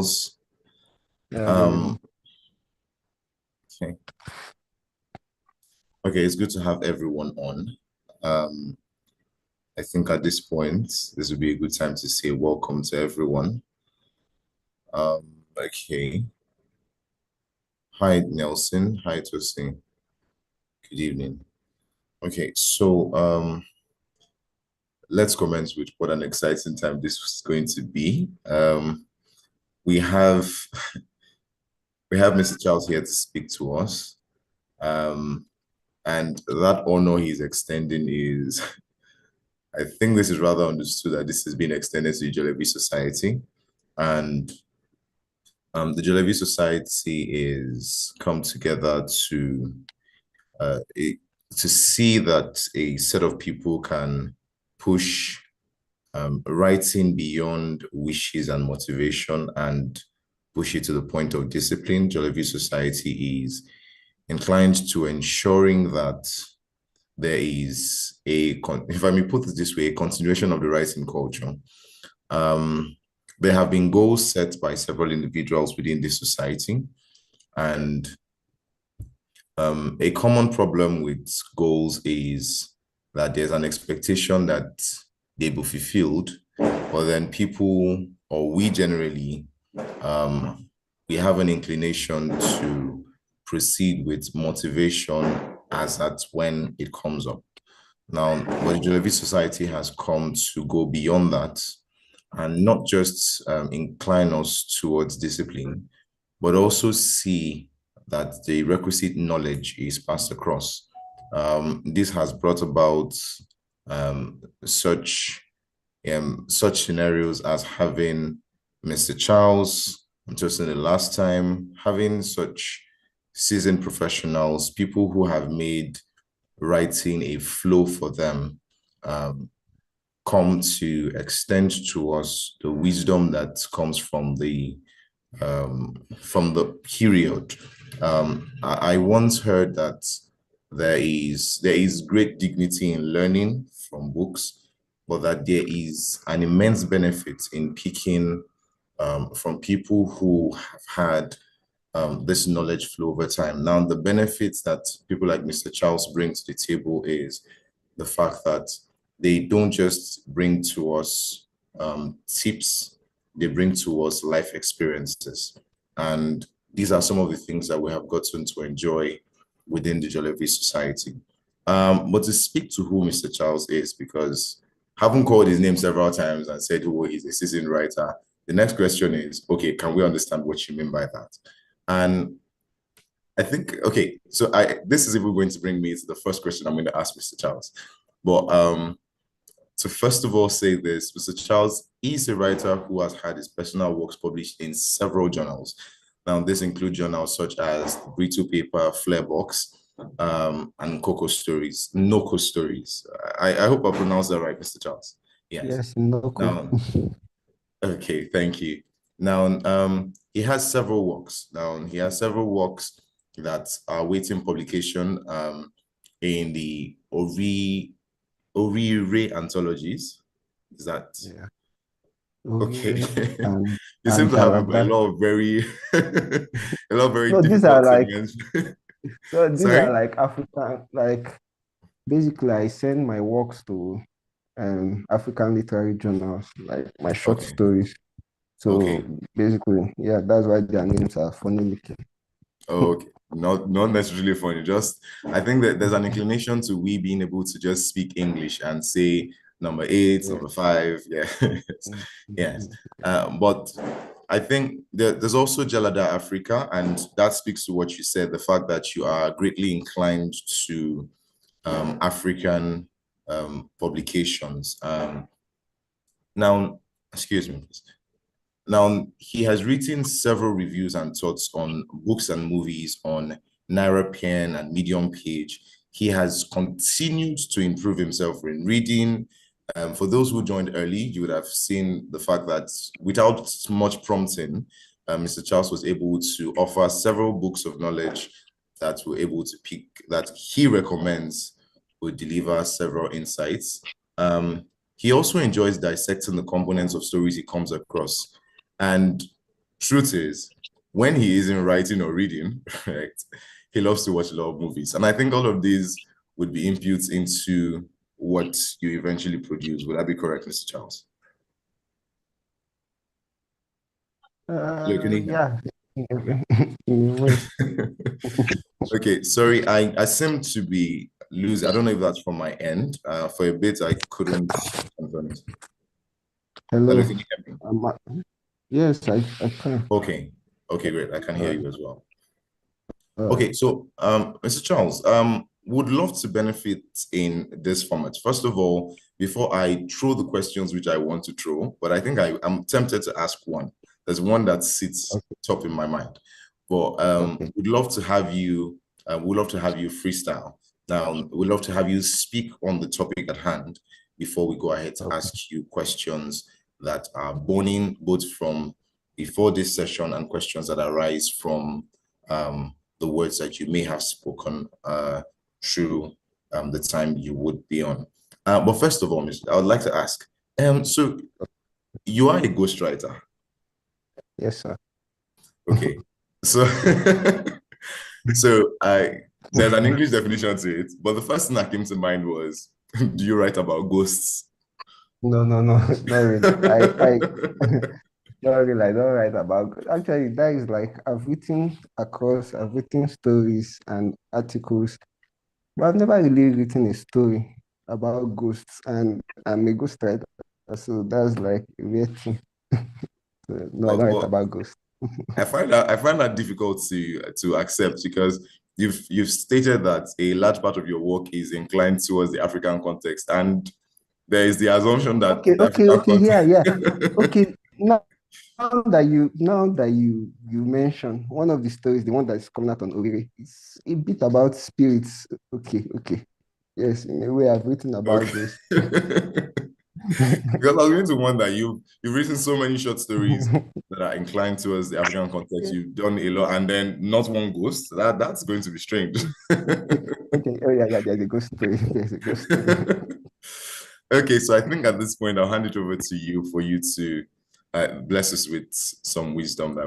Charles. Yeah, good Um, evening. okay. Okay, it's good to have everyone on. Um, I think at this point, this would be a good time to say welcome to everyone. Okay. Hi, Nelson. Hi, Tosin. Good evening. Okay, so let's commence with what an exciting time this is going to be. We have we have Mr. Charles here to speak to us. Um, and that honor he's extending is I think this is rather understood that this has been extended to the Jollibee Society. And the Jollibee Society is come together uh, a, to see that a set of people can push writing beyond wishes and motivation and push it to the point of discipline. Jollibee Society is inclined to ensuring that there is if I may put it this way, a continuation of the writing culture. Um, there have been goals set by several individuals within this society, and a common problem with goals is that there's an expectation that they will be fulfilled, but then people or we generally we have an inclination to proceed with motivation as at when it comes up. Now, but the Jollibee Society has come to go beyond that and not just incline us towards discipline, but also see that the requisite knowledge is passed across. This has brought about such scenarios as having Mr. Charles, just in the last time, having such seasoned professionals, people who have made writing a flow for them, um, come to extend to us the wisdom that comes from the period. I once heard that there is great dignity in learning from books, but that there is an immense benefit in picking from people who have had this knowledge flow over time. Now, the benefits that people like Mr. Charles bring to the table is the fact that they don't just bring to us tips, they bring to us life experiences. And these are some of the things that we have gotten to enjoy within the Jollibee Society. But to speak to who Mr. Charles is, because having called his name several times and said, oh, he's a seasoned writer, the next question is, okay, can we understand what you mean by that? And I think, okay, so this is even going to bring me to the first question I'm going to ask Mr. Charles. But to first of all say this, Mr. Charles is a writer who has had his personal works published in several journals. Now, this includes journals such as the Brito Paper, Flarebox, and Coco Stories, Noco Stories. I hope I pronounced that right, Mr. Charles. Yes. Yes, Ndoko. Now, okay, thank you. Now, he has several works. Now, he has several works that are waiting publication in the Orire anthologies. Is that Yeah. okay? Orire You seem and to have a Calabash. lot of very a lot of very No, these are difficult to like mention. no, these are Sorry? like African, like basically I send my works to African literary journals, like my short Okay, stories. So okay. basically, yeah, that's why their names are funny looking. Oh, okay. Not necessarily funny. Just I think that there's an inclination to we being able to just speak English and say number eight, Yes. number five. Yeah. Yes. Mhm. But I think there's also Gelada Africa, and that speaks to what you said, the fact that you are greatly inclined to African publications. Now, excuse me. Now, he has written several reviews and thoughts on books and movies on Naira Pen and Medium Page. He has continued to improve himself in reading. For those who joined early, you would have seen the fact that without much prompting, Mr. Charles was able to offer several books of knowledge that were able to pick, that he recommends would deliver several insights. He also enjoys dissecting the components of stories he comes across. And truth is, when he isn't writing or reading, right, he loves to watch a lot of movies. And I think all of these would be inputs into what you eventually produce. Would that be correct, Mr. Charles? Hello, can you Yeah. In a way. Okay, sorry, I seem to be losing. I don't know if that's from my end. For a bit, I couldn't. Hello, Hello. can you hear me? Yes, I can. Okay, okay, great. I can hear Uh, you as well. uh, Okay, so Mr. Charles, would love to benefit in this format. First of all, before I throw the questions which I want to throw, but I think I'm tempted to ask one. There's one that sits okay, top in my mind. But okay, we'd love to have you, we'd love to have you freestyle. Now, we'd love to have you speak on the topic at hand before we go ahead to okay, ask you questions that are burning both from before this session and questions that arise from the words that you may have spoken through the time you would be on. But first of all, I would like to ask, so you are a ghostwriter. yes, sir. Okay. So so I there's an English definition to it, but the first thing that came to mind was, do you write about ghosts? No, no, no, not really. Not really. I don't write about. Actually, that is like I've written stories and articles, but I've never really written a story about ghosts, and I'm a ghost writer, so that's like a weird thing. So, no, I But, don't write but about ghosts. I find that difficult to accept because you've stated that a large part of your work is inclined towards the African context, and there is the assumption that Okay, the okay, African okay, yeah, yeah. context. Okay, now that you mention one of the stories, the one that is coming out on Oriri, it's a bit about spirits. Okay, okay. Yes, in a way I've written about Okay. ghosts. Because I was going to wonder, you've written so many short stories that are inclined towards the African context. You've done a lot, and then not one ghost. That's going to be strange. Okay, oh yeah, yeah, there's a ghost story. There's a ghost story. Okay, so I think at this point I'll hand it over to you for you to bless us with some wisdom that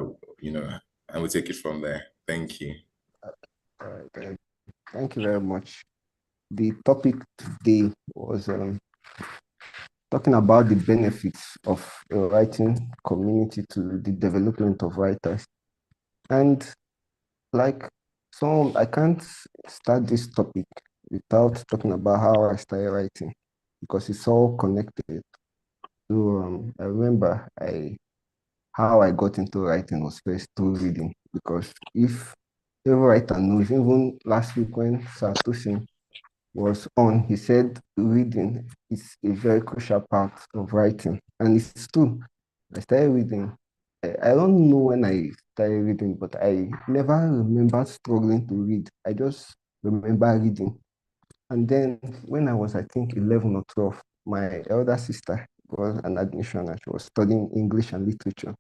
and we'll take it from there. Thank you. All right, thank you very much. The topic today was talking about the benefits of a writing community to the development of writers. And like I can't start this topic without talking about how I started writing because it's all connected. So I remember I how I got into writing was first through reading because if every writer knows, even last week when Satoshi was on, he said reading is a very crucial part of writing. And it's true. I started reading. I don't know when I started reading, but I never remember struggling to read. I just remember reading. And then when I was, I think, 11 or 12, my elder sister was an admission and she was studying English and literature.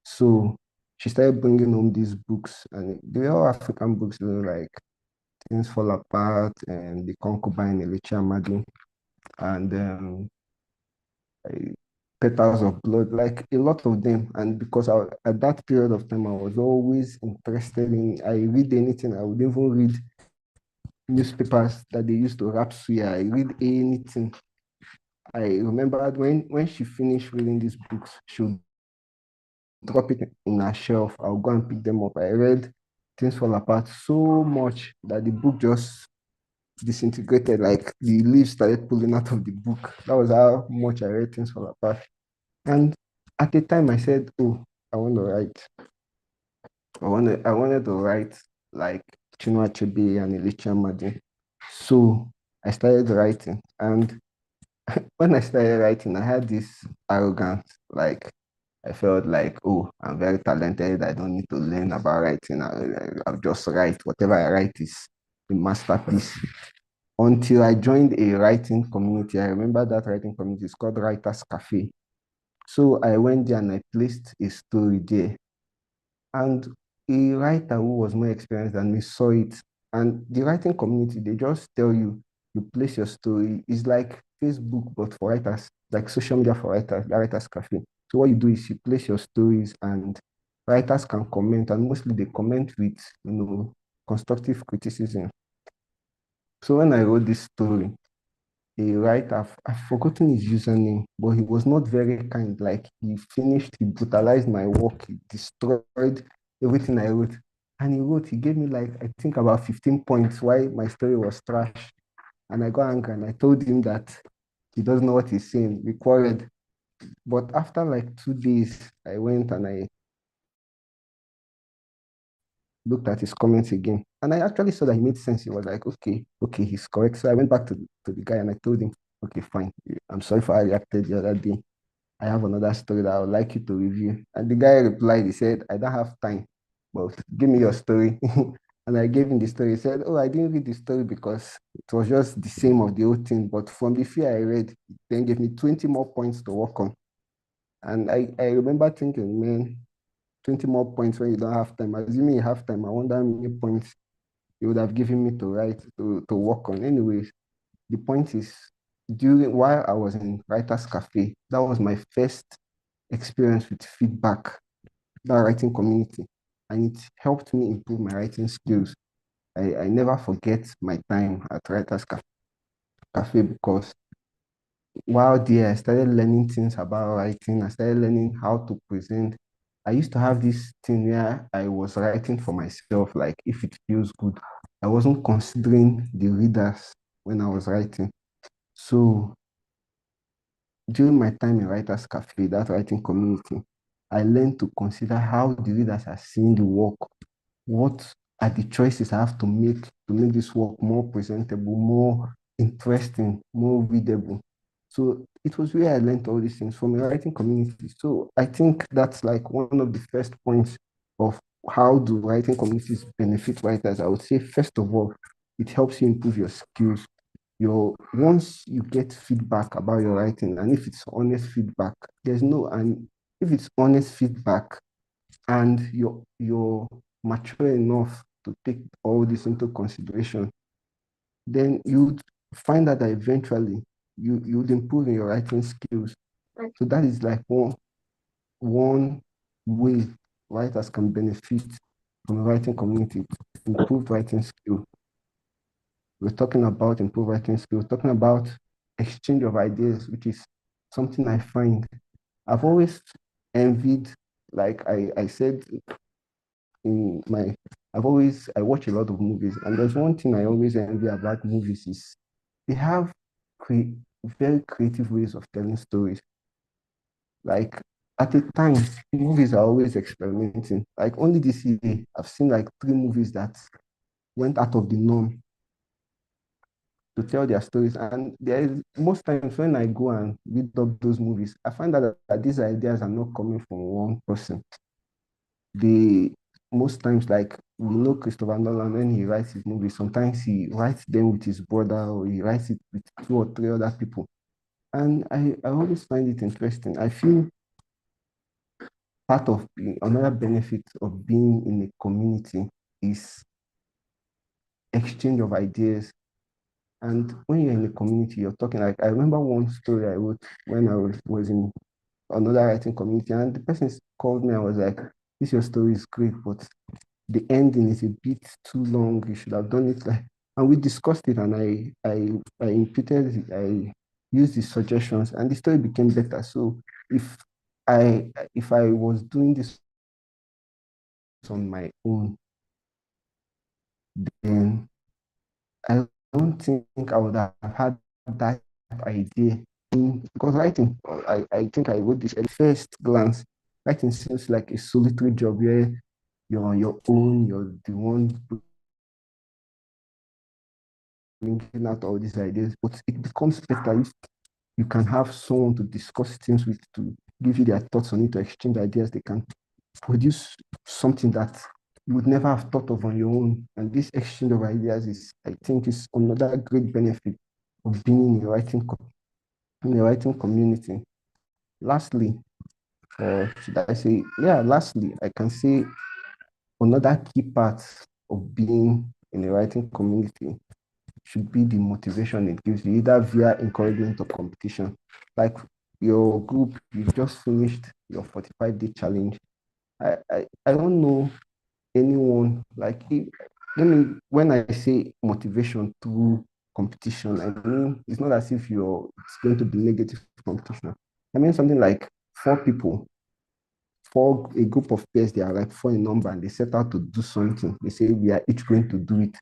So she started bringing home these books, and they were all African books, like Things Fall Apart and The Concubine, Elisha Amadi, and I- Petals of Blood, like a lot of them. And because at that period of time, I was always interested I read anything. I would even read newspapers that they used to wrap suya. I read anything. I remembered when she finished reading these books, she would drop it in her shelf. I'll go and pick them up. I read Things Fall Apart so much that the book just disintegrated, like the leaves started pulling out of the book. That was how much I read Things Fall Apart. And at the time I said, oh, I want to write. I wanted to write like Chinua Achebe and Elisha Amadi. So I started writing. And when I started writing, I had this arrogance, like I felt like, oh, I'm very talented. I don't need to learn about writing. I'll just write. Whatever I write is a masterpiece. Until I joined a writing community. I remember that writing community is called Writers Cafe. So I went there and I placed a story there. And a writer who was more experienced than me saw it. And the writing community, they just tell you place your story. It's like Facebook, but for writers, like social media for writers, the Writers Cafe. So what you do is you place your stories and writers can comment, and mostly they comment with, constructive criticism. So when I wrote this story, a writer, I've forgotten his username, but he was not very kind. Like he finished, he brutalized my work, he destroyed everything I wrote. And he gave me like, I think about 15 points why my story was trash. And I got angry and I told him that he doesn't know what he's saying. We quarreled. But after like 2 days, I went and I looked at his comments again. And I actually saw that he made sense. He was like, okay, he's correct. So I went back to the guy and I told him, okay, fine. I'm sorry for how I reacted the other day. I have another story that I would like you to review. And the guy replied, he said, I don't have time, but give me your story. And I gave him the story. He said, oh, I didn't read the story because it was just the same of the old thing. But from the few I read, it then gave me 20 more points to work on. And I remember thinking, man, 20 more points when you don't have time. Assuming you have time, I wonder how many points you would have given me to write, to work on. Anyways, the point is, while I was in Writers Cafe, that was my first experience with feedback, that writing community, and it helped me improve my writing skills. I never forget my time at Cafe because while there, I started learning things about writing. I started learning how to present. I used to have this thing where I was writing for myself, like if it feels good. I wasn't considering the readers when I was writing. So during my time in Writers Cafe, that writing community, I learned to consider how the readers are seeing the work. What are the choices I have to make this work more presentable, more interesting, more readable? So it was where I learned all these things from a writing community. So I think that's like one of the first points of how do writing communities benefit writers. I would say, first of all, it helps you improve your skills. Once you get feedback about your writing, and if it's honest feedback, and if it's honest feedback and you're mature enough to take all this into consideration, then you'd find out that eventually you'd improve in your writing skills. Right. So that is like one way writers can benefit from a writing community, improved writing skill. We're talking about improved writing skill, we're talking about exchange of ideas, which is something I find I've always envied. Like I said in my I watch a lot of movies, and there's one thing I always envy about movies is they have cre- very creative ways of telling stories. Like at the time, movies are always experimenting. Like only this year, I've seen like 3 movies that went out of the norm to tell their stories. And there is most times when I go and read up those movies, I find out that these ideas are not coming from one person. They Most times, like we know Christopher Nolan, when he writes his movies, sometimes he writes them with his brother or he writes it with 2 or 3 other people. And I always find it interesting. I feel another benefit of being in a community is exchange of ideas. And when you're in a community, you're talking, like I remember one story I wrote when I was in another writing community, and the person called me and was like, this your story is great, but the ending is a bit too long. You should have done it like, and we discussed it, and I used the suggestions, and the story became better. So if I was doing this on my own, then I don't think I would have had that idea. Because writing, I think I wrote this at first glance. Writing seems like a solitary job where you're on your own, you're the one bringing out all these ideas, but it becomes better if you can have someone to discuss things with, to give you their thoughts on it, to exchange ideas. They can produce something that you would never have thought of on your own. And this exchange of ideas I think, is another great benefit of being in a writing community. Lastly, or should I say, yeah, lastly, I can say another key part of being in a writing community should be the motivation it gives you, either via encouragement or competition. Like your group, you've just finished your 45-day challenge, I don't know anyone like if, let me when I say motivation through competition, I mean it's not as if it's going to be negative competition. I mean something like four people, four a group of peers, they are like four in number and they set out to do something. They say we are each going to do it.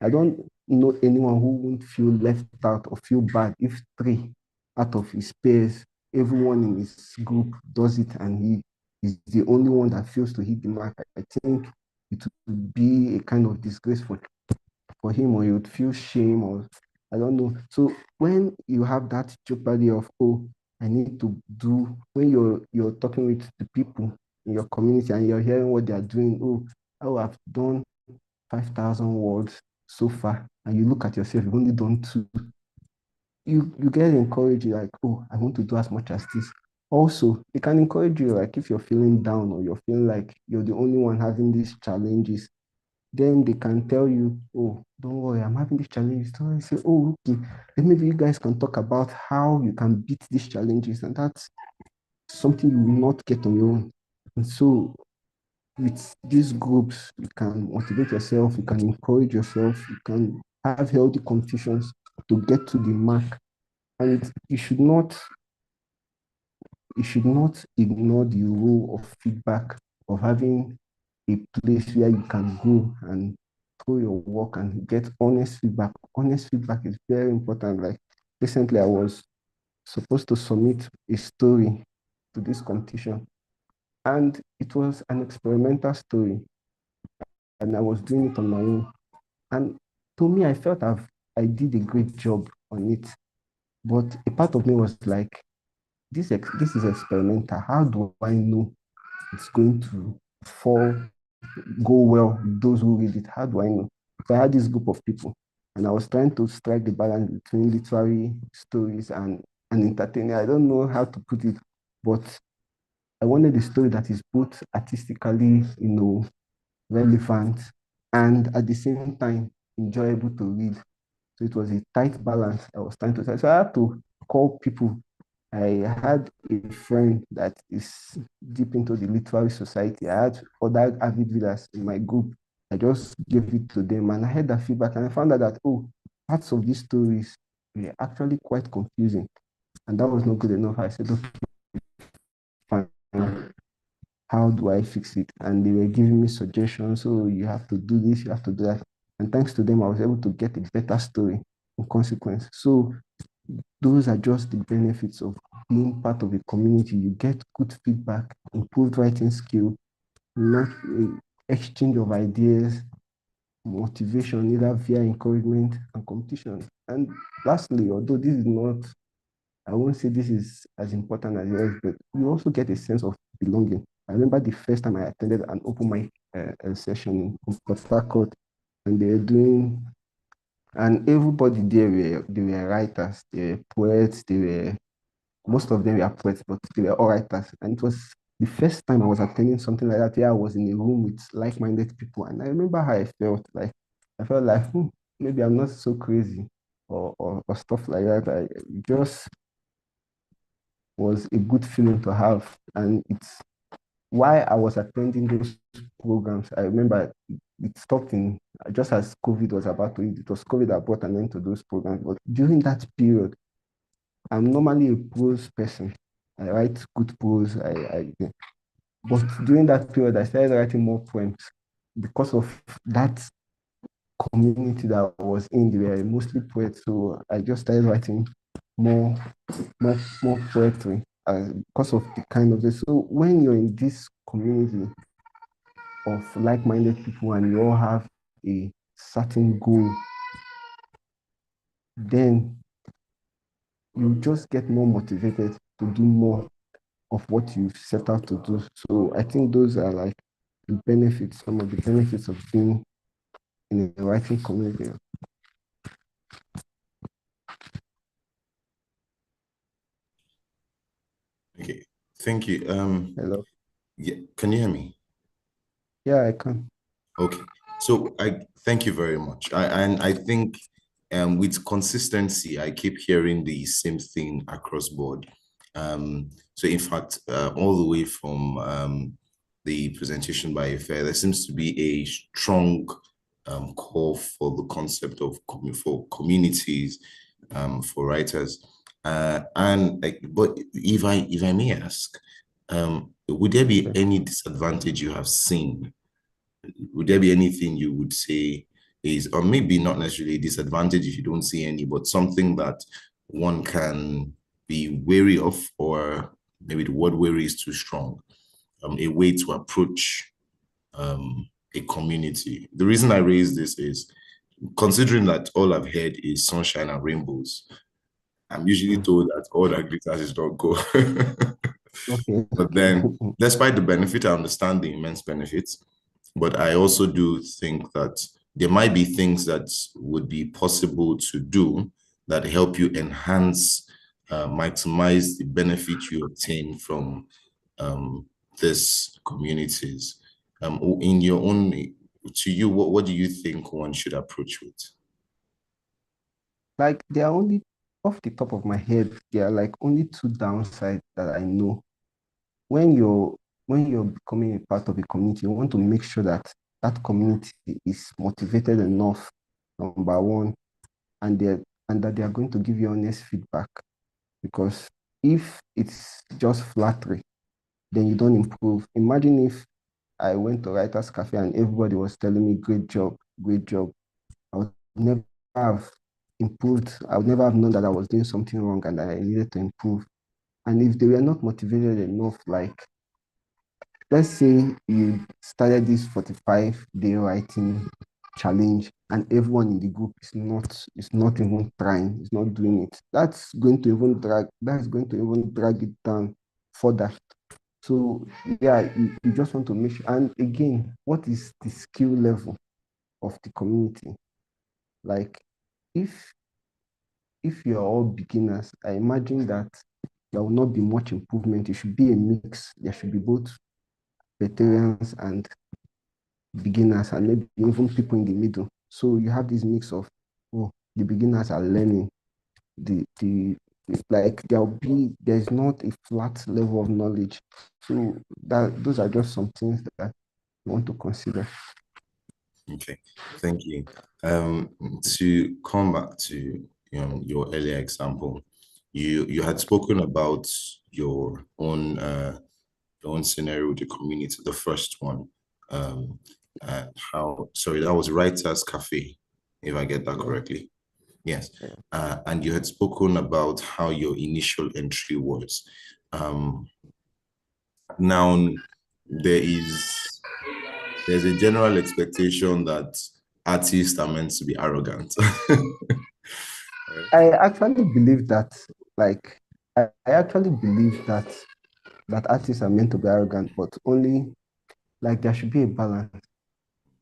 I don't know anyone who won't feel left out or feel bad if three out of his peers, everyone in his group does it and he is the only one that fails to hit the mark. I think it would be a kind of disgrace for him, or he would feel shame, or I don't know. So when you have that jeopardy of, oh, I need to do, when you're talking with the people in your community and you're hearing what they are doing, oh, I've done 5,000 words so far, and you look at yourself, you've only done two. You get encouraged, like, oh, I want to do as much as this. Also, it can encourage you, like if you're feeling down or you're feeling like you're the only one having these challenges, then they can tell you, oh, don't worry, I'm having these challenges. So I say, oh, okay, then maybe you guys can talk about how you can beat these challenges, and that's something you will not get on your own. And so with these groups, you can motivate yourself, you can encourage yourself, you can have healthy competitions to get to the mark. And you should not ignore the role of feedback, of having a place where you can go and throw your work and get honest feedback. Honest feedback is very important. Like recently, I was supposed to submit a story to this competition, and it was an experimental story, and I was doing it on my own. And to me, I felt I did a great job on it. But a part of me was like, this is experimental. How do I know it's going to fall, go well with those who read it? How do I know? So I had this group of people, and I was trying to strike the balance between literary stories and entertaining. I don't know how to put it, but I wanted a story that is both artistically, relevant and at the same time enjoyable to read. So it was a tight balance I was trying to say. So I had to call people. I had a friend that is deep into the literary society. I had other avid readers in my group. I just gave it to them and I heard that feedback and I found out that, oh, parts of these stories were actually quite confusing. And that was not good enough. I said, okay, fine. How do I fix it? And they were giving me suggestions. So you have to do this, you have to do that. And thanks to them, I was able to get a better story in consequence. So those are just the benefits of being part of a community. You get good feedback, improved writing skill, not exchange of ideas, motivation, either via encouragement and competition. And lastly, although this is not, I won't say this is as important as yours, but you also get a sense of belonging. I remember the first time I attended an open mic session in Port Harcourt, and they were doing, and everybody there they were writers, they were poets, most of them were poets, but they were all writers. And it was the first time I was attending something like that. Yeah, I was in a room with like-minded people, and I remember how I felt. Like I felt like maybe I'm not so crazy, or stuff like that. I it just was a good feeling to have, and it's why I was attending those programs. I remember it stopped in just as COVID was about to hit. It was COVID that brought an end to those programs. But during that period, I'm normally a prose person. I write good prose. But during that period, I started writing more poems because of that community that I was in. They were mostly poets, so I just started writing more, more poetry because of the kind of this. So when you're in this community of like-minded people and you all have a certain goal, then you just get more motivated to do more of what you set out to do. So I think those are like the benefits, some of the benefits of being in a writing community. Okay, thank you. Hello. Yeah, can you hear me? Yeah, I can. Okay, so I thank you very much. I think with consistency, I keep hearing the same thing across board. So in fact, all the way from the presentation by Ife, there seems to be a strong call for the concept of for communities, for writers. And like, but if I may ask, would there be any disadvantage you have seen? Would there be anything you would say is, or maybe not necessarily a disadvantage if you don't see any, but something that one can be wary of, or maybe the word wary is too strong, a way to approach a community? The reason I raise this is considering that all I've heard is sunshine and rainbows. I'm usually told that all that glitters is not gold. Okay. But then, despite the benefit, I understand the immense benefits. But I also do think that there might be things that would be possible to do that help you enhance, maximize the benefit you obtain from these communities. In your own, to you, what do you think one should approach with? Like there are only off the top of my head, there are like only two downsides that I know. When you're becoming a part of a community, you want to make sure that that community is motivated enough, number one, and they and that they are going to give you honest feedback. Because if it's just flattery, then you don't improve. Imagine if I went to Writers Cafe and everybody was telling me, great job, great job. I would never have improved. I would never have known that I was doing something wrong and that I needed to improve. And if they were not motivated enough, like let's say you started this 45-day writing challenge and everyone in the group is not even trying, is not doing it. That's going to even drag it down further. So yeah, you just want to make sure. And again, what is the skill level of the community? Like if you're all beginners, I imagine that there will not be much improvement. It should be a mix. There should be both veterans and beginners, and maybe even people in the middle. So you have this mix of, oh, the beginners are learning. The like there's not a flat level of knowledge. So that those are just some things that you want to consider. Okay, thank you. To come back to your earlier example, you had spoken about your own scenario with the community, the first one. And how, sorry, that was Writers Cafe, if I get that Yeah. correctly. Yes. Yeah. And you had spoken about how your initial entry was. Now, there's a general expectation that artists are meant to be arrogant. I actually believe that, like, I actually believe that artists are meant to be arrogant, but only like there should be a balance.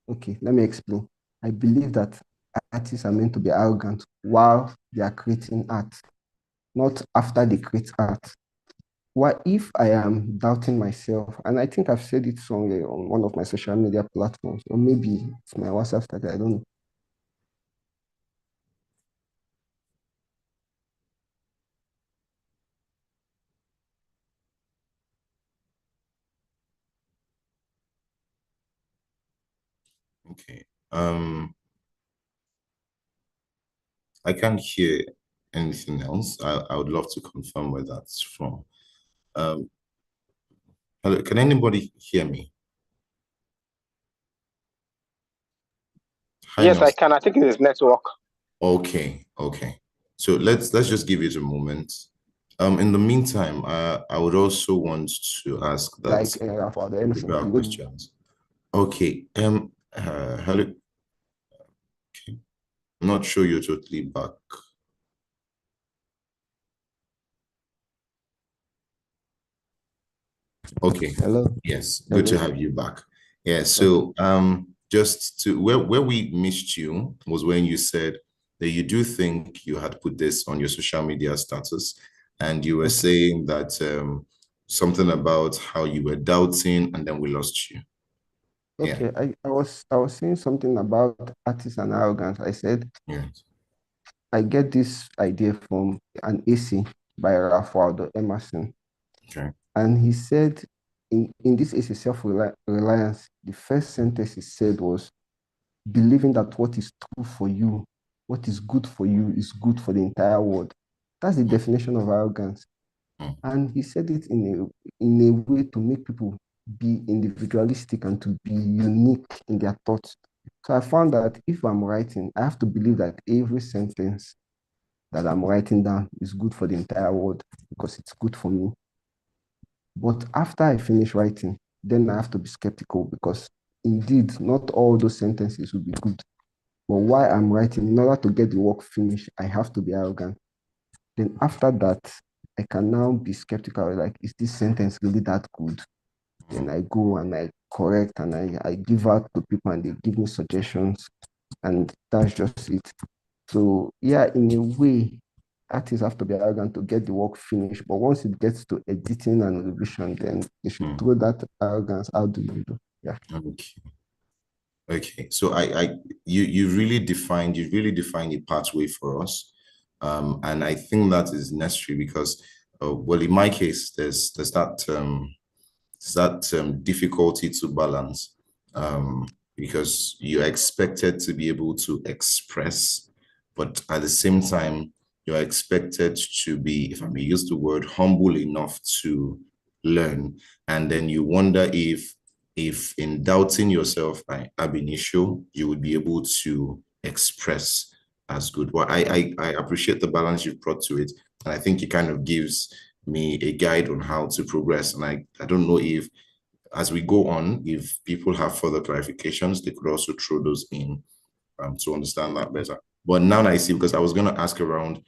Okay, let me explain. I believe that artists are meant to be arrogant while they are creating art, not after they create art. What if I am doubting myself? And I think I've said it somewhere on one of my social media platforms, or maybe it's my WhatsApp status, I don't know. Okay. I can't hear anything else. I would love to confirm where that's from. Um, hello, can anybody hear me? Hi, Yes, I Nelson. can. I think it is network. Okay, okay. So let's just give it a moment. In the meantime, I would also want to ask that Like for the anything. there are questions. Okay. Hello. Okay. I'm not sure you're totally back. Okay. Hello. Yes, good to Hello. have you back. Yeah, Okay. so just to where we missed you was when you said that you do think you had put this on your social media status, and you were Okay. saying that something about how you were doubting and then we lost you. Yeah. Okay. I was saying something about artists and arrogance. I said Yes. I get this idea from an essay by Ralph Waldo Emerson. Okay. And he said in this essay, self-reliance, the first sentence he said was believing that what is true for you, what is good for you, is good for the entire world. That's the definition of arrogance. And he said it in a way to make people be individualistic and to be unique in their thoughts. So I found that if I'm writing, I have to believe that every sentence that I'm writing down is good for the entire world because it's good for me. But after I finish writing, then I have to be skeptical because indeed, not all those sentences will be good. But while I'm writing, in order to get the work finished, I have to be arrogant. Then after that, I can now be skeptical, like, is this sentence really that good? Then I go and I correct and I give out to people and they give me suggestions, and that's just it. So yeah, in a way, artists have to be arrogant to get the work finished. But once it gets to editing and revision, then they should throw that arrogance out the window. Yeah. Okay. Okay. So you really defined a pathway for us. And I think that is necessary because well, in my case, there's that difficulty to balance because you're expected to be able to express, but at the same time, you're expected to be, if I may use the word, humble enough to learn. And then you wonder if in doubting yourself ab initio, you would be able to express as good. Well, I appreciate the balance you've brought to it. And I think it kind of gives me a guide on how to progress. And I don't know if, as we go on, if people have further clarifications, they could also throw those in to understand that better. But now I see, because I was going to ask around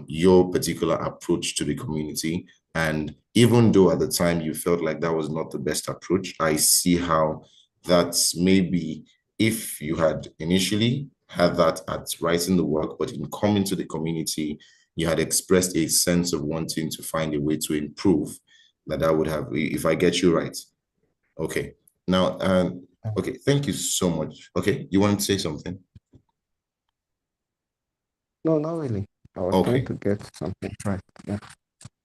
your particular approach to the community. And even though at the time you felt like that was not the best approach, I see how that's maybe if you had initially had that at writing the work, but in coming to the community, you had expressed a sense of wanting to find a way to improve, that would have, if I get you right. Okay. Now, okay, thank you so much. Okay, you want to say something? No, not really. I was trying Okay. to get something right. Yeah.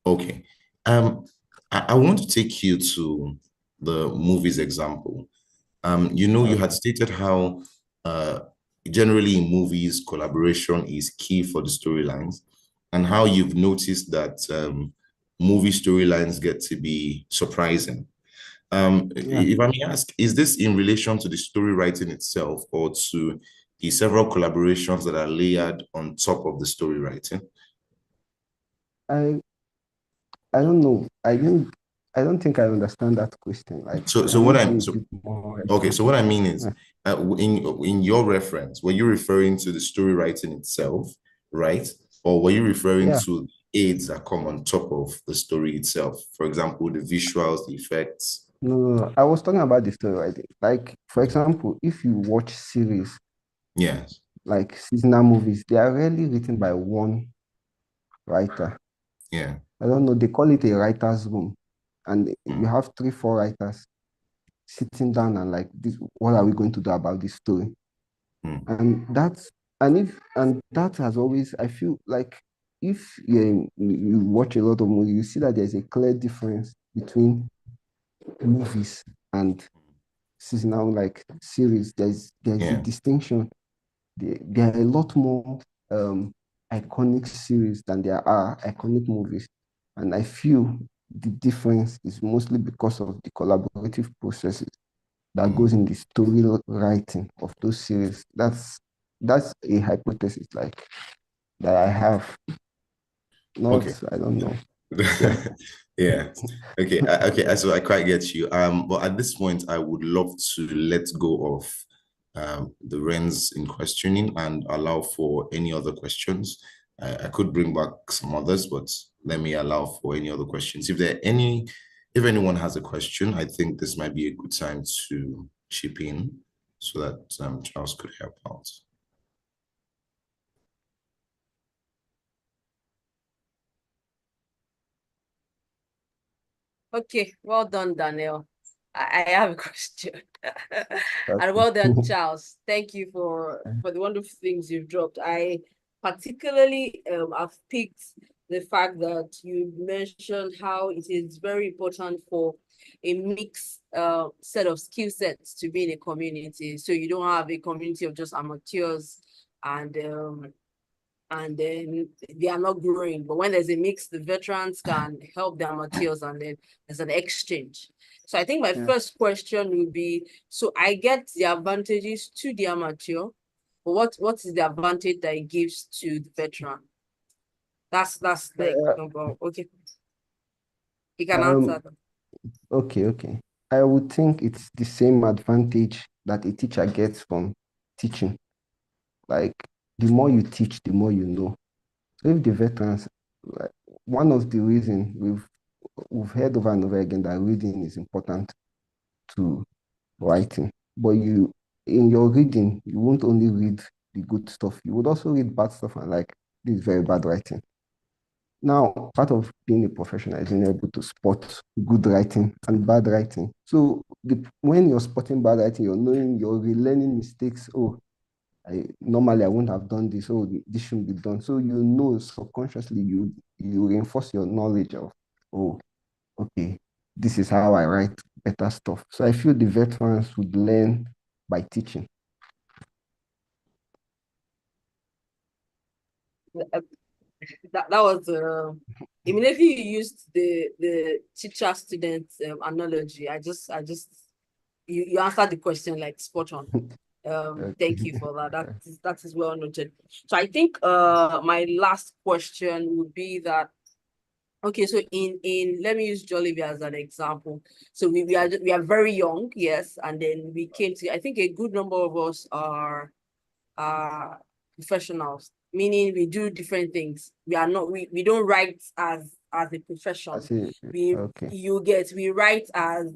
Okay. I want to take you to the movies example. You had stated how generally in movies, collaboration is key for the storylines, and how you've noticed that movie storylines get to be surprising. Yeah. If I may ask, is this in relation to the story writing itself or to the several collaborations that are layered on top of the story writing? I I don't know. I don't think I understand that question. Like, So can you what be I'm a so bit more okay. So what I mean is, Yeah. in your reference, were you referring to the story writing itself, right? Or were you referring Yeah. to aids that come on top of the story itself? For example, the visuals, the effects. No, no, no. I was talking about the story writing. Like, for example, if you watch series Yes. like seasonal movies, they are rarely written by one writer. Yeah. I don't know, they call it a writer's room. And you Mm, have 3, 4 writers sitting down and like this, what are we going to do about this story? mm, And that's and that has always, I feel like if you watch a lot of movies, you see that there's a clear difference between movies and seasonal like series. There's a yeah. distinction. There are a lot more iconic series than there are iconic movies. And I feel the difference is mostly because of the collaborative processes that goes Mm. in the story writing of those series. That's a hypothesis like that I have. Okay. Not, I don't know. Yeah. Yeah. Okay. Okay. So I quite get you. But at this point, I would love to let go of the reins in questioning and allow for any other questions. I could bring back some others, but let me allow for any other questions. If anyone has a question, I think this might be a good time to chip in so that Charles could help out. Okay, well done, Daniel. I have a question. And Okay. well done, Charles. Thank you for the wonderful things you've dropped. I particularly have picked the fact that you mentioned how it is very important for a mixed set of skill sets to be in a community. So you don't have a community of just amateurs and then they are not growing. But when there's a mix, the veterans can help the amateurs and then there's an exchange. So I think my first question would be, so I get the advantages to the amateur, but what is the advantage that it gives to the veteran? That's the number. Okay. You can answer that. Okay. I would think it's the same advantage that a teacher gets from teaching. Like, the more you teach, the more you know. So if the veterans, like, one of the reasons we've heard over and over again that reading is important to writing, but in your reading, you won't only read the good stuff, you would also read bad stuff and like, this is very bad writing. Now, part of being a professional is being able to spot good writing and bad writing. So when you're spotting bad writing, you're knowing, you're relearning mistakes. Oh, normally I wouldn't have done this. Oh, this shouldn't be done. So you know subconsciously you reinforce your knowledge of, oh, okay, this is how I write better stuff. So I feel the veterans would learn by teaching. That was immediately you used the teacher student analogy. You answered the question like spot on. Thank you for that. That is well noted. So I think my last question would be that, okay, so in let me use Jollibee as an example. So we are very young, yes, and then we came to, I think a good number of us are professionals, meaning we do different things. We don't write as a profession. We write as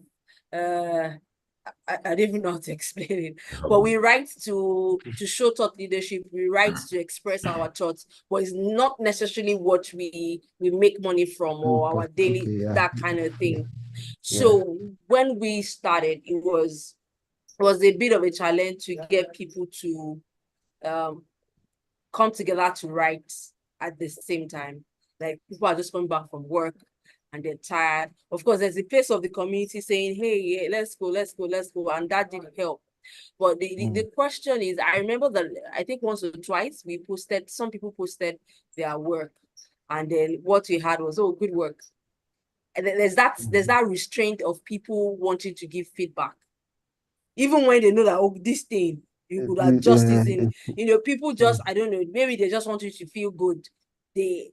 I don't even know how to explain it, but we write to show thought leadership. We write to express our thoughts, but it's not necessarily what we make money from or our daily that kind of thing. So when we started, it was a bit of a challenge to get people to come together to write at the same time. Like, people are just coming back from work and they're tired. Of course, there's a place of the community saying, hey, yeah, let's go. And that didn't help. But the question is, I remember that I think once or twice some people posted their work. And then what we had was, oh, good work. And then there's that restraint of people wanting to give feedback. Even when they know that, oh, this thing, you could adjust this in, people just, I don't know, maybe they just want you to feel good.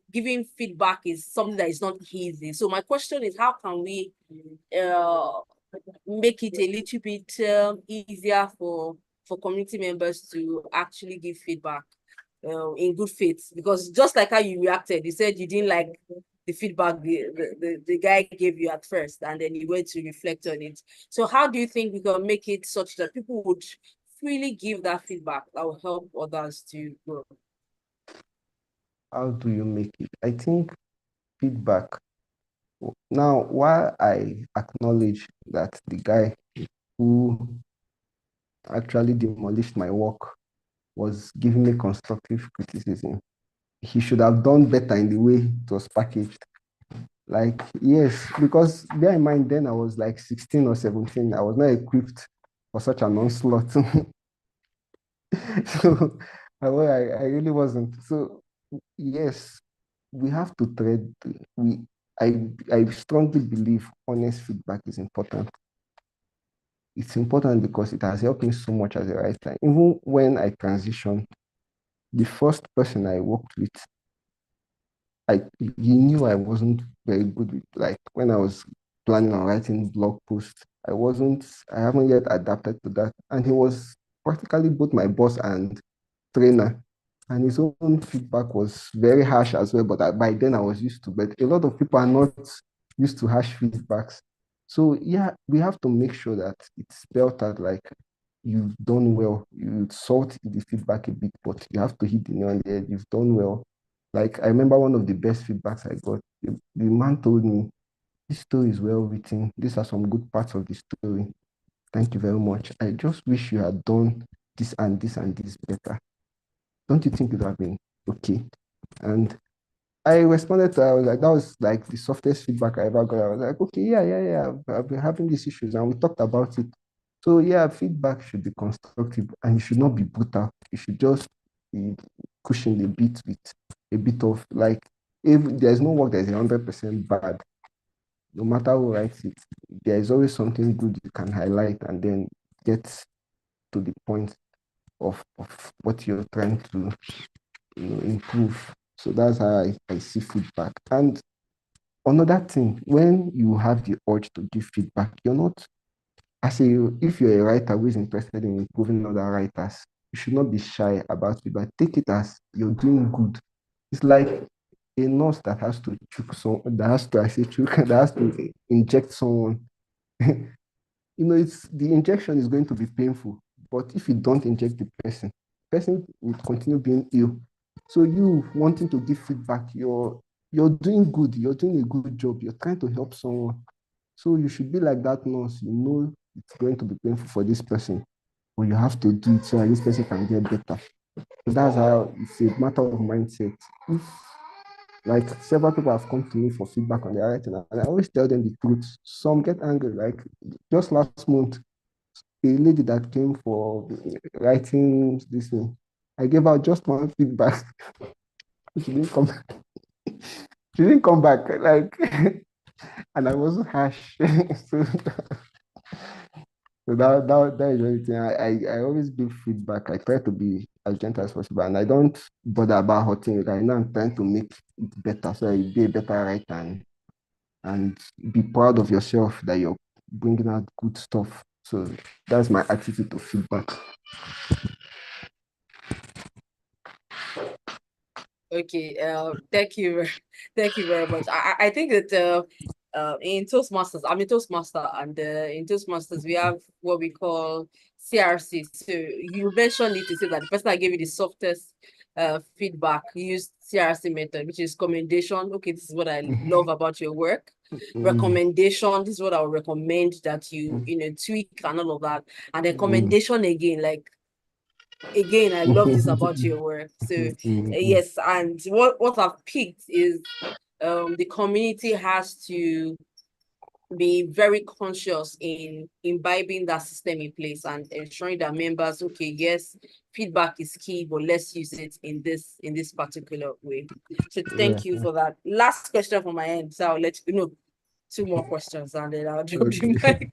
Giving feedback is something that is not easy. So my question is, how can we make it a little bit easier for community members to actually give feedback in good faith? Because just like how you reacted, you said you didn't like the feedback the guy gave you at first, and then you went to reflect on it. So how do you think we can make it such that people would freely give that feedback that will help others to grow? How do you make it? I think feedback. Now, while I acknowledge that the guy who actually demolished my work was giving me constructive criticism, he should have done better in the way it was packaged. Like, yes, because bear in mind, then I was like 16 or 17. I was not equipped for such an onslaught. So I really wasn't. So yes, we have to tread. I strongly believe honest feedback is important. It's important because it has helped me so much as a writer. Even when I transitioned, the first person I worked with, he knew I wasn't very good with, like, when I was planning on writing blog posts, I haven't yet adapted to that. And he was practically both my boss and trainer. And his own feedback was very harsh as well, but by then I was used to. But a lot of people are not used to harsh feedbacks. So yeah, we have to make sure that it's spelled out like you've done well. You salt the feedback a bit, but you have to hit the nail on the head. You've done well. Like, I remember one of the best feedbacks I got. The man told me, this story is well written. These are some good parts of the story. Thank you very much. I just wish you had done this and this and this better. Don't you think it would have been okay? And I responded to her, I was like, that was like the softest feedback I ever got. I was like, okay, yeah. I've been having these issues and we talked about it. So yeah, feedback should be constructive and it should not be brutal. You should just be pushing a bit with a bit of like, if there's no work that is 100% bad, no matter who writes it, there is always something good you can highlight and then get to the point of what you're trying to improve. So that's how I see feedback. And another thing, when you have the urge to give feedback, you're not, as a, if you're a writer who is interested in improving other writers, you should not be shy about feedback. Take it as you're doing good. It's like a nurse that has to choke some, that has to, I say choke, that has to inject someone. It's the injection is going to be painful, but if you don't inject the person will continue being ill. So you wanting to give feedback, you're doing good, you're doing a good job, you're trying to help someone. So you should be like that nurse. You know it's going to be painful for this person, but you have to do it so that this person can get better. So that's how it's a matter of mindset. If like several people have come to me for feedback on their writing, and I always tell them the truth. Some get angry. Like just last month, a lady that came for writing this thing, I gave her just one feedback. She didn't come. She didn't come back. Like, and I wasn't harsh. so, that is the only thing. I always give feedback. I try to be as gentle as possible, and I don't bother about hurting it. I know I'm trying to make it better, so you be a better writer and be proud of yourself that you're bringing out good stuff. So that's my attitude to feedback. Okay, thank you, thank you very much. I think that in Toastmasters, I'm a Toastmaster, and in Toastmasters we have what we call CRC. So you mentioned it to say that the person that gave you the softest feedback used CRC method, which is commendation. Okay, this is what I love about your work. Recommendation, this is what I would recommend that you tweak and all of that, and then commendation again, like again, I love this about your work. So yes, and what I've picked is the community has to be very conscious in imbibing that system in place and ensuring that members, okay, yes, feedback is key, but let's use it in this particular way. So thank you for that. Last question from my end. So I'll let you know, two more questions and then I'll drop you back.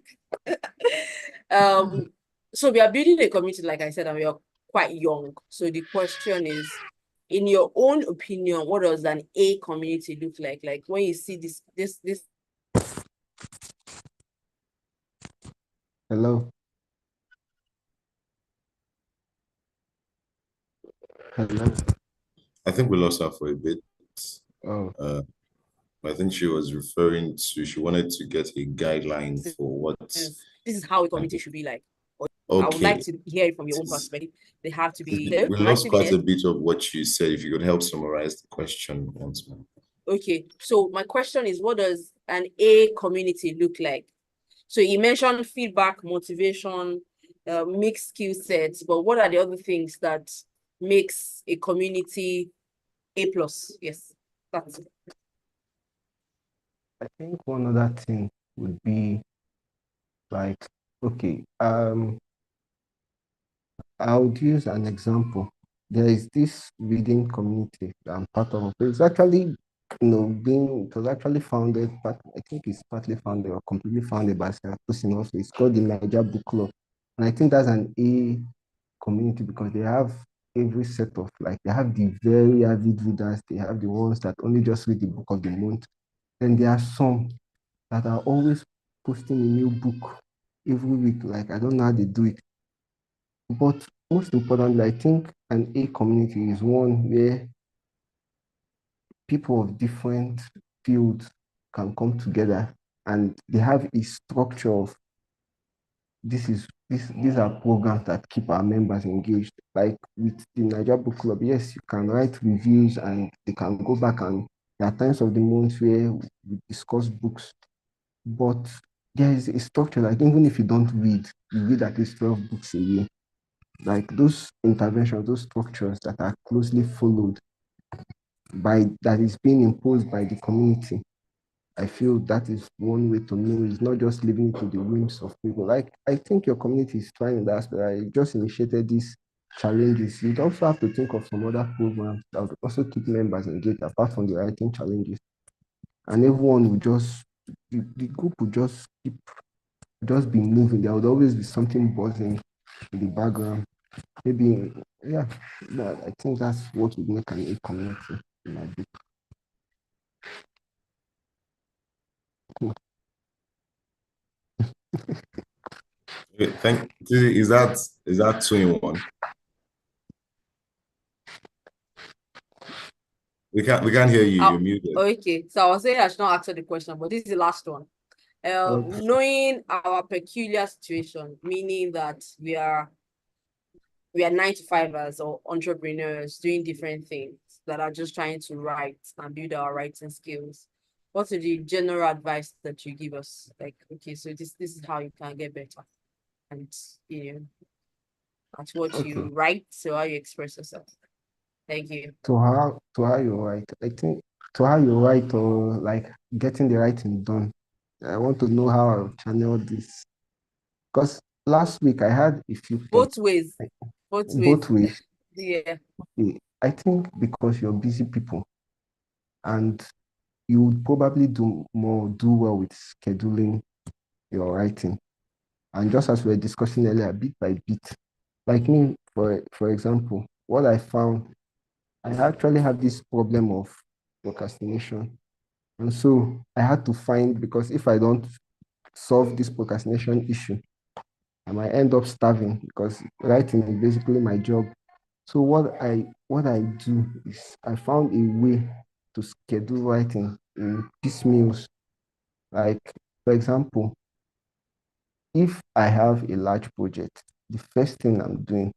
So we are building a community, like I said, and we are quite young. So the question is, in your own opinion, what does an A community look like? Like when you see this. Hello. Hello. I think we lost her for a bit. Oh. I think she was referring to, she wanted to get a guideline for what. This is how a community should be like. Okay. I would like to hear it from your own perspective. They have to be. We lost quite a bit of what you said. If you could help summarize the question once more. Okay, so my question is, what does an A community look like? So you mentioned feedback, motivation, mixed skill sets, but what are the other things that makes a community A plus? Yes, that's it. I think one other thing would be like, okay, I would use an example. There is this reading community that I'm part of. It's actually, it was actually founded, but I think it's partly founded or completely founded by Sarah Tosin also. It's called the Niger Book Club. And I think that's an A community because they have every set of, like, they have the very avid readers, they have the ones that only just read the book of the month. Then there are some that are always posting a new book every week. Like, I don't know how they do it. But most importantly, I think an A community is one where people of different fields can come together and they have a structure of these are programs that keep our members engaged. Like with the Niger Book Club, yes, you can write reviews and they can go back and there are times of the month where we discuss books, but there is a structure. Like even if you don't read, you read at least 12 books a year. Like those interventions, those structures that are closely followed that is being imposed by the community. I feel that is one way to know it's not just leaving it to the whims of people. Like, I think your community is trying that aspect. I just initiated these challenges. You'd also have to think of some other programs that would also keep members engaged apart from the writing challenges. And everyone would the group would just be moving. There would always be something buzzing in the background. Maybe, yeah, I think that's what would make an a community in my book. Is that 21? We can't hear you. You're muted. Okay, so I was saying I should not answer the question, but this is the last one. Okay. Knowing our peculiar situation, meaning that we are 9-to-5ers or entrepreneurs doing different things that are just trying to write and build our writing skills. What's the general advice that you give us? Like, okay, so this is how you can get better, and that's what you write, so how you express yourself. Thank you. To how you write, I think to how you write or like getting the writing done. I want to know how I'll channel this because last week I had a few Both ways. both ways. Yeah. I think because you're busy people and you would probably do well with scheduling your writing. And just as we were discussing earlier, bit by bit, like me, for example, what I found, I actually have this problem of procrastination. And so I had to find, because if I don't solve this procrastination issue, I might end up starving because writing is basically my job. So what I do is I found a way to schedule writing in piecemeals. Like, for example, if I have a large project, the first thing I'm doing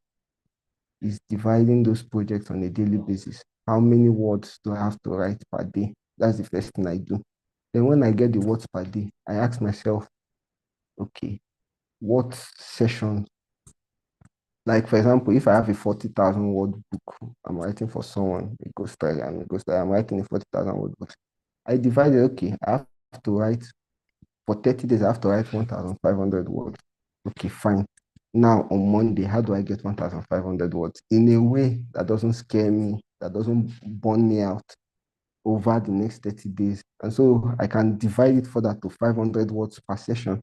is dividing those projects on a daily basis. How many words do I have to write per day? That's the first thing I do. Then when I get the words per day, I ask myself, okay, what session? Like, for example, if I have a 40,000 word book, I'm writing for someone, a ghostwriter, I'm writing a 40,000 word book. I divided, okay, I have to write, for 30 days, I have to write 1,500 words. Okay, fine. Now, on Monday, how do I get 1,500 words in a way that doesn't scare me, that doesn't burn me out over the next 30 days? And so I can divide it further to 500 words per session.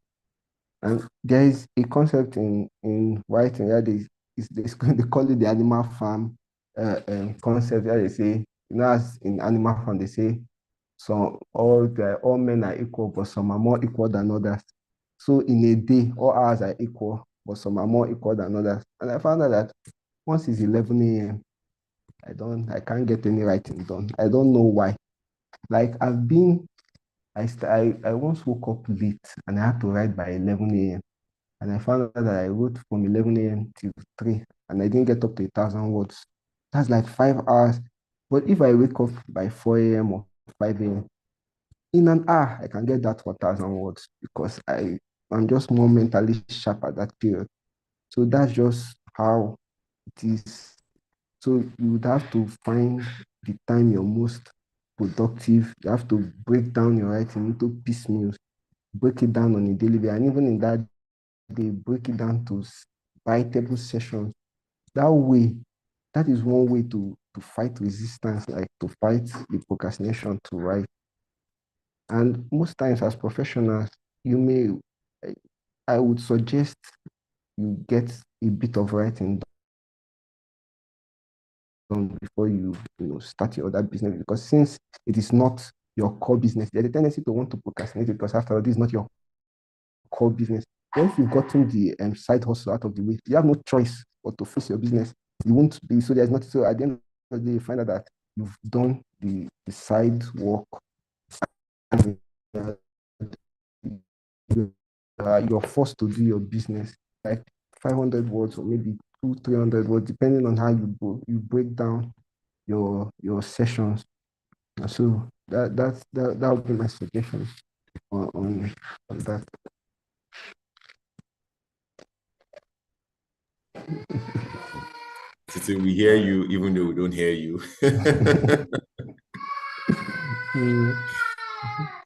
And there is a concept in writing where they call it the animal farm concept, where they say, as in animal farm, they say, so all men are equal, but some are more equal than others. So in a day, all hours are equal, but some are more equal than others. And I found out that once it's 11 a.m., I can't get any writing done. I don't know why. Like, I once woke up late and I had to write by 11 a.m. And I found out that I wrote from 11 a.m. till 3, and I didn't get up to 1,000 words. That's like 5 hours. But if I wake up by 4 a.m. or 5 a.m., in an hour, I can get that 1,000 words because I'm just more mentally sharp at that period. So that's just how it is. So you would have to find the time you're most productive. You have to break down your writing into piecemeals, break it down on a daily basis. And even in that, they break it down to biteable sessions. That way, that is one way to fight resistance, like to fight the procrastination to write. And most times as professionals, I would suggest you get a bit of writing done before you start your other business, because since it is not your core business, there's a tendency to want to procrastinate because after all, this is not your core business. Once you've gotten the side hustle out of the way, you have no choice but to face your business. You won't be, so there's not, so at the end of the day, you find out that you've done the side work and you're forced to do your business like 500 words or maybe 300 words, depending on how you break down your sessions. And so that would be my suggestion on that. Titi, we hear you even though we don't hear you.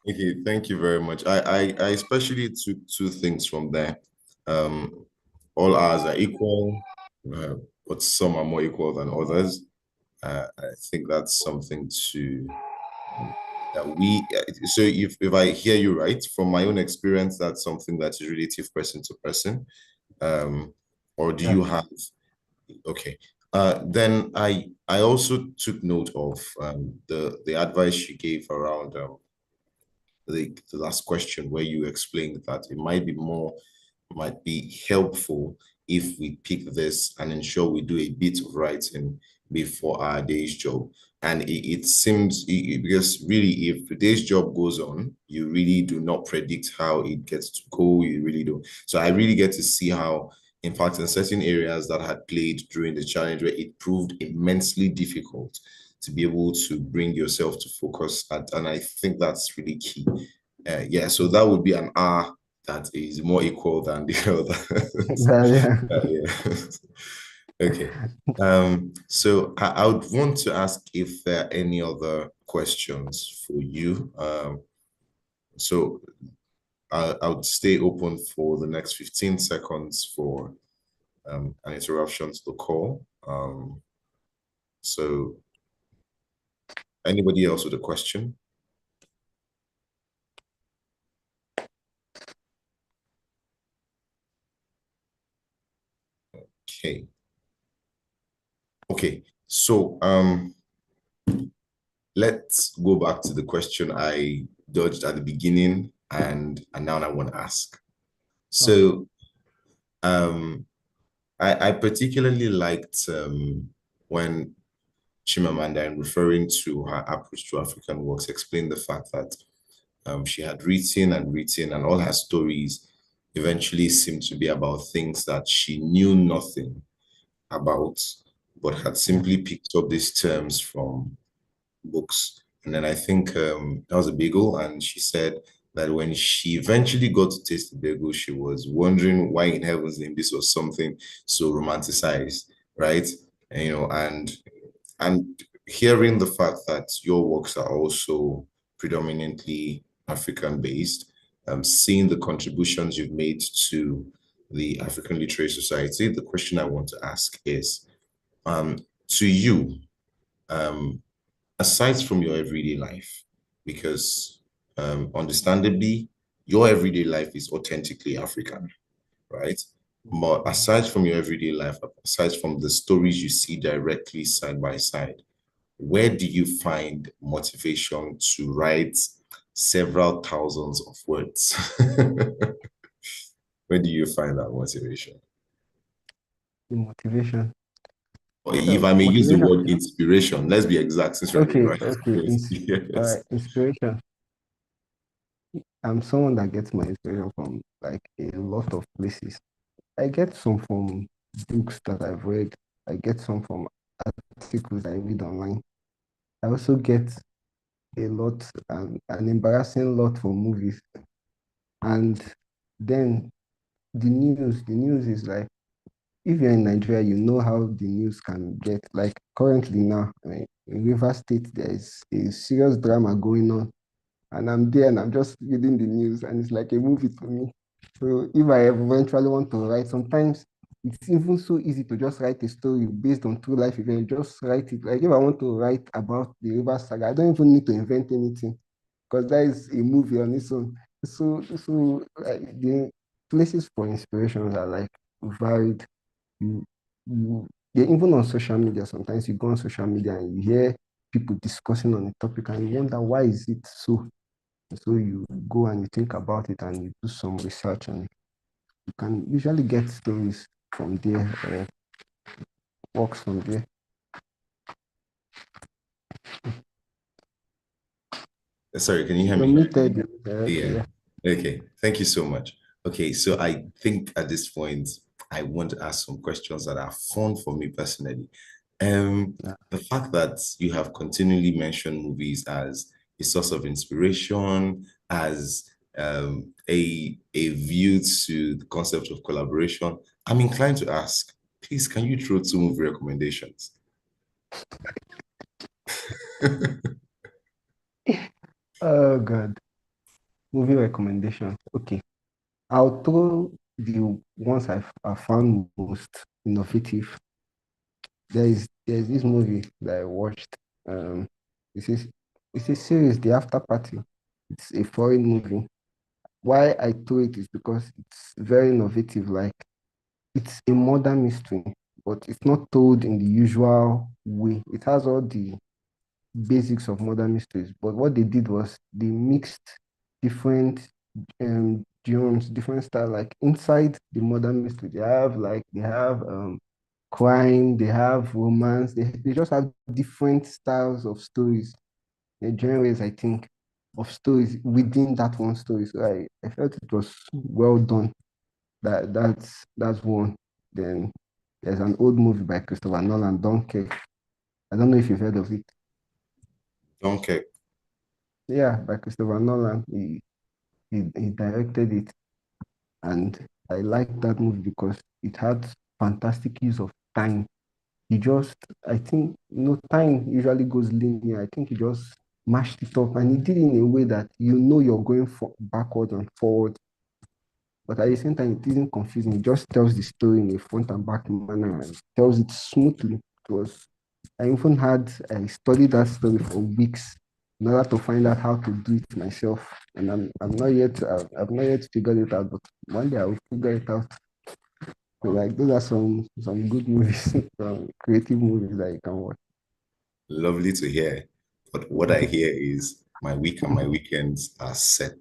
Okay, thank you very much. I especially took two things from there. Um, all ours are equal, but some are more equal than others. I think that's something to that we. So if I hear you right, from my own experience, that's something that is relative person to person. Or do Yeah. you have? Okay. Then I also took note of the advice you gave around the last question where you explained that it might be helpful if we pick this and ensure we do a bit of writing before our day's job. And it seems because really, if the day's job goes on, you really do not predict how it gets to go. You really don't. So I really get to see how, in fact, in certain areas that had played during the challenge where it proved immensely difficult to be able to bring yourself to focus at, and I think that's really key. Yeah, so that would be an hour that is more equal than the other. Yeah. Yeah. Okay. So I would want to ask if there are any other questions for you. So I would stay open for the next 15 seconds for an interruption to the call. So anybody else with a question? Okay. Okay. So let's go back to the question I dodged at the beginning and now I want to ask. So I particularly liked when Chimamanda, in referring to her approach to African works, explained the fact that she had written and written, and all her stories eventually seemed to be about things that she knew nothing about, but had simply picked up these terms from books. And then I think that was a bagel, and she said that when she eventually got to taste the bagel, she was wondering why in heaven's name this was something so romanticized, right? And, and hearing the fact that your works are also predominantly African based, seeing the contributions you've made to the African Literary Society, the question I want to ask is, to you, um, aside from your everyday life, because understandably, your everyday life is authentically African, right? But aside from your everyday life, aside from the stories you see directly side by side, where do you find motivation to write several thousands of words? Where do you find that motivation? The motivation. Or if I may use the Motivation. word inspiration, let's be exact since we're Okay, right. okay. Yes. Inspiration. I'm someone that gets my inspiration from like a lot of places. I get some from books that I've read. I get some from articles I read online. I also get a lot, an embarrassing lot from movies. And then the news is like, if you're in Nigeria, you know how the news can get. Like currently now, I mean, in River State, there is a serious drama going on, and I'm there and I'm just reading the news, and it's like a movie to me. So if I eventually want to write, sometimes it's even so easy to just write a story based on true life event. Just write it. Like if I want to write about the River Saga, I don't even need to invent anything because that is a movie on its own. So the places for inspirations are like varied. You, yeah, even on social media, sometimes you go on social media and you hear people discussing on a topic and you wonder why is it so? So you go and you think about it and you do some research and you can usually get stories from there or works from there. Sorry, can you hear You're me? muted. Okay, Yeah. yeah. Okay. Thank you so much. Okay, so I think at this point, I want to ask some questions that are fun for me personally. Yeah. The fact that you have continually mentioned movies as a source of inspiration, as a view to the concept of collaboration, I'm inclined to ask, please, can you throw two movie recommendations? Oh God. Movie recommendations. Okay. I'll throw the ones I found most innovative. There's this movie that I watched. This is it's a series, The After Party. It's a foreign movie. Why I threw it is because it's very innovative. Like it's a modern mystery, but it's not told in the usual way. It has all the basics of modern mysteries, but what they did was they mixed different genres, different style. Like inside the modern mystery, they have crime, they have romance, they just have different styles of stories, the genres, I think, of stories within that one story. So I felt it was well done. That's one. Then there's an old movie by Christopher Nolan, Dunkirk. I don't know if you've heard of it. Okay. Yeah, by Christopher Nolan. He directed it, and I liked that movie because it had fantastic use of time. He just, I think, time usually goes linear. I think he just mashed it up, and he did it in a way that you're going backward and forward, but at the same time, it isn't confusing. It just tells the story in a front and back manner and tells it smoothly. It was, I studied that story for weeks in order to find out how to do it myself. And I've not yet figured it out, but one day I will figure it out. So like those are some good movies, some creative movies that you can watch. Lovely to hear. But what I hear is my week and my weekends are set.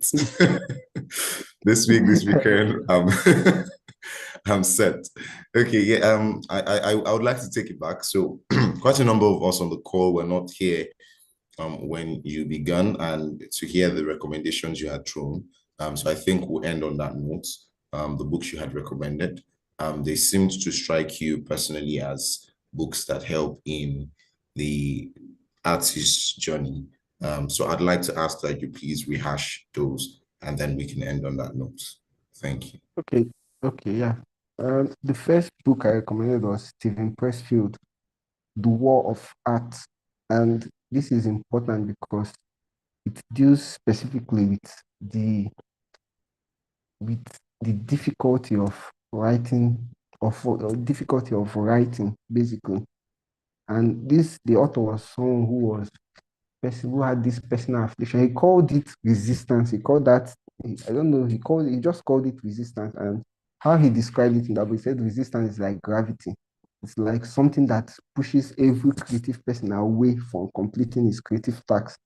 This weekend, I'm set. Okay, yeah. I would like to take it back. So quite a number of us on the call were not here when you began and to hear the recommendations you had thrown. So I think we'll end on that note. The books you had recommended, they seemed to strike you personally as books that help in the artist's journey. So I'd like to ask that you please rehash those and then we can end on that note. Thank you. Okay, okay, yeah. The first book I recommended was Stephen Pressfield, The War of Art. And this is important because it deals specifically with the difficulty of writing or difficulty of writing basically. And the author was someone who had this personal affliction. He called it resistance. He called that, I don't know, he just called it resistance. And how he described it in that book, he said resistance is like gravity. It's like something that pushes every creative person away from completing his creative task.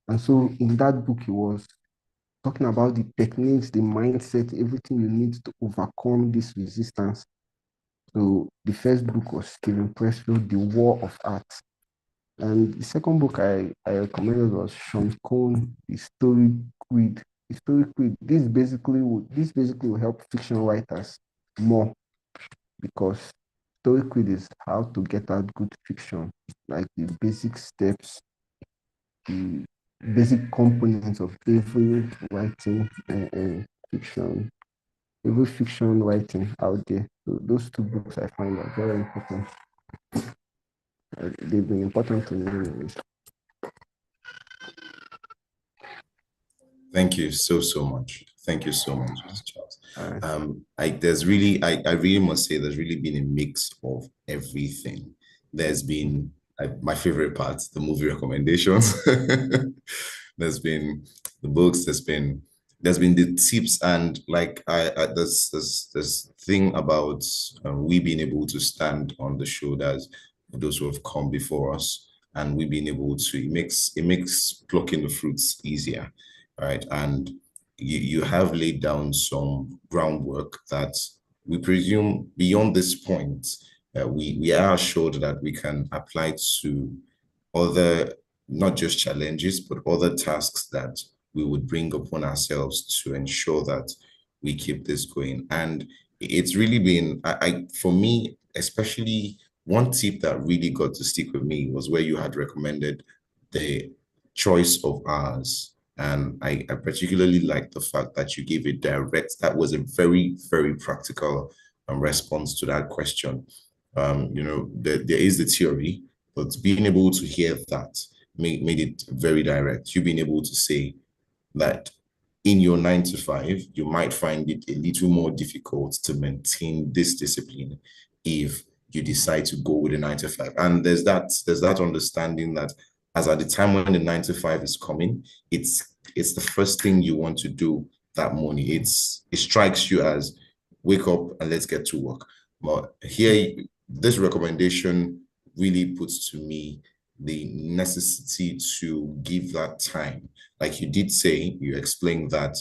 And so in that book, he was talking about the techniques, the mindset, everything you need to overcome this resistance. So the first book was Stephen Pressfield, The War of Art. And the second book I recommended was Sean Cohn, The Story Quid. The Story Quid. This basically will help fiction writers more because Story Quid is how to get out good fiction, like the basic steps, the basic components of every writing fiction, every fiction writing out there. So those two books I find are very important. They've been important to me. Thank you so much. Thank you so much, Mr. Charles. Uh, I really must say there's really been a mix of everything. There's been my favorite part, the movie recommendations. There's been the books. There's been the tips and like there's thing about we being able to stand on the shoulders of those who have come before us, and we being able to it makes plucking the fruits easier, right? And you have laid down some groundwork that we presume beyond this point, we are assured that we can apply to other, not just challenges, but other tasks that we would bring upon ourselves to ensure that we keep this going. And it's really been, for me, especially one tip that really got to stick with me was where you had recommended the choice of hours. And I particularly like the fact that you gave a that was a very, very practical response to that question. There is the theory, but being able to hear that made it very direct. You being able to say that in your 9 to 5, you might find it a little more difficult to maintain this discipline if you decide to go with a 9 to 5. And there's that understanding that as at the time when the 9 to 5 is coming, it's the first thing you want to do that morning. It strikes you as wake up and let's get to work. But here, this recommendation really puts to me the necessity to give that time. Like you did say, you explained that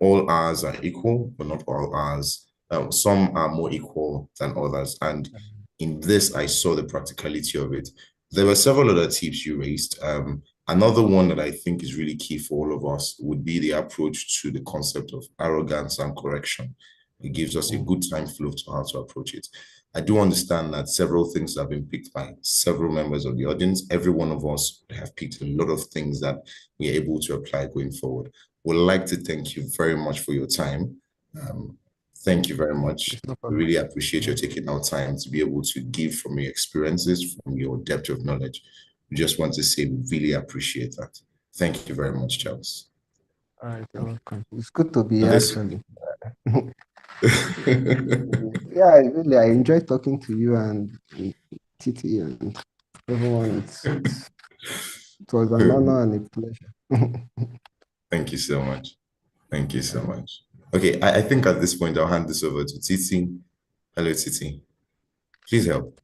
all hours are equal, but not all hours. Some are more equal than others. And in this, I saw the practicality of it. There were several other tips you raised. Another one that I think is really key for all of us would be the approach to the concept of arrogance and correction. It gives us a good time flow to how to approach it. I do understand that several things have been picked by several members of the audience. Every one of us have picked a lot of things that we are able to apply going forward. Would like to thank you very much for your time. Thank you very much. We really appreciate you taking our time to be able to give from your experiences, from your depth of knowledge. We just want to say we really appreciate that. Thank you very much, Charles. All right, you're welcome. It's good to be here, actually. Yeah, really, I enjoy talking to you and Titi and everyone. It was an honor and a pleasure. Thank you so much. Thank you so much. Okay, I think at this point, I'll hand this over to Titi. Hello, Titi. Please help.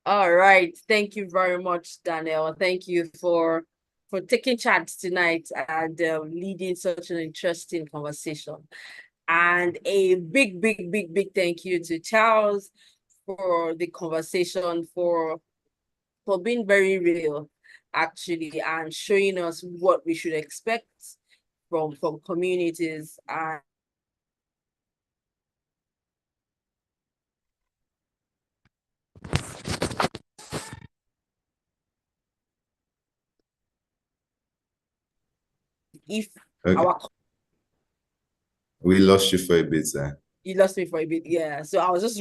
All right. Thank you very much, Daniel. Thank you for taking charge tonight and leading such an interesting conversation. And a big, big, big, big thank you to Charles for the conversation, for being very real, actually, and showing us what we should expect from communities. And if our we lost you for a bit, sir. You lost me for a bit, yeah. So I was just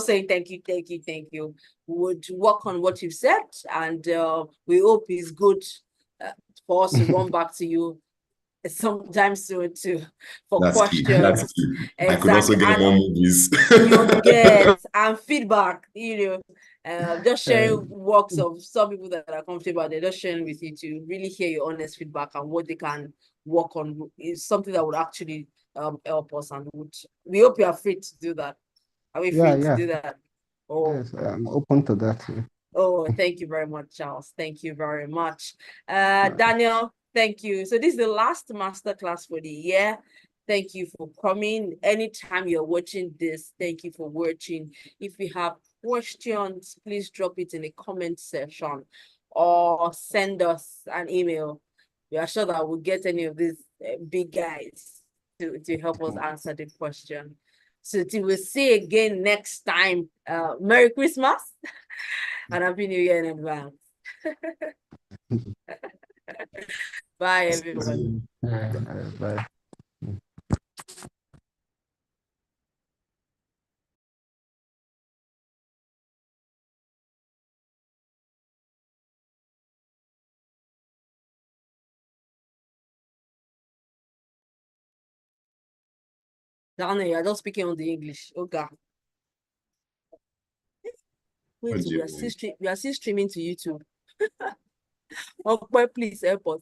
saying thank you. We would work on what you've said, and we hope it's good for us to run back to you sometime soon for That's questions. Key. That's key. Exactly. I could also get more movies. You get and feedback, just sharing works of some people that are comfortable. They're just sharing with you to really hear your honest feedback and what they can work on is something that would actually help us, and we hope you are free to do that. Are we free to do that? Oh, yes, I'm open to that. Yeah. Oh, thank you very much, Charles. Thank you very much. Daniel, thank you. So this is the last masterclass for the year. Thank you for coming. Anytime you're watching this, thank you for watching. If you have questions, please drop it in the comment section or send us an email. We are sure that we'll get any of these big guys to help us answer the question. So till we see again next time, Merry Christmas and Happy New Year in advance. Bye, everyone. Bye. Daniel, you're just speaking on the English. Okay. Wait, we are still streaming to YouTube. Oh, please help us.